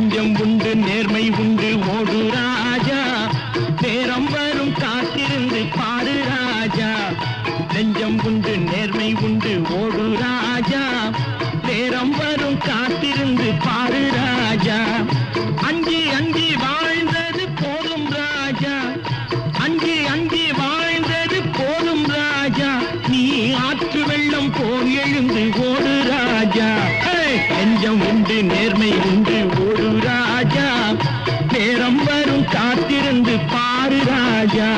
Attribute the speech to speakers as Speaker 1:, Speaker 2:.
Speaker 1: நெஞ்சம் உண்டு நேர்மை உண்டு ஓடு ராஜா நேரம் வரும் காத்திருந்து பாரு ராஜா நெஞ்சம் உண்டு நேர்மை உண்டு ஓடு ராஜா நேரம் வரும் காத்திருந்து பாரு ராஜா அஞ்சி அஞ்சி வாழ்ந்தது போதும் ராஜா அஞ்சி அஞ்சி வாழ்ந்தது போதும் ராஜா நீ ஆற்று வெள்ளம் போல் எழுந்து ஓடு ராஜா நெஞ்சம் உண்டு நேர்மை உண்டு ஓடு ராஜா நேரம் வரும் காத்திருந்து பாரு ராஜா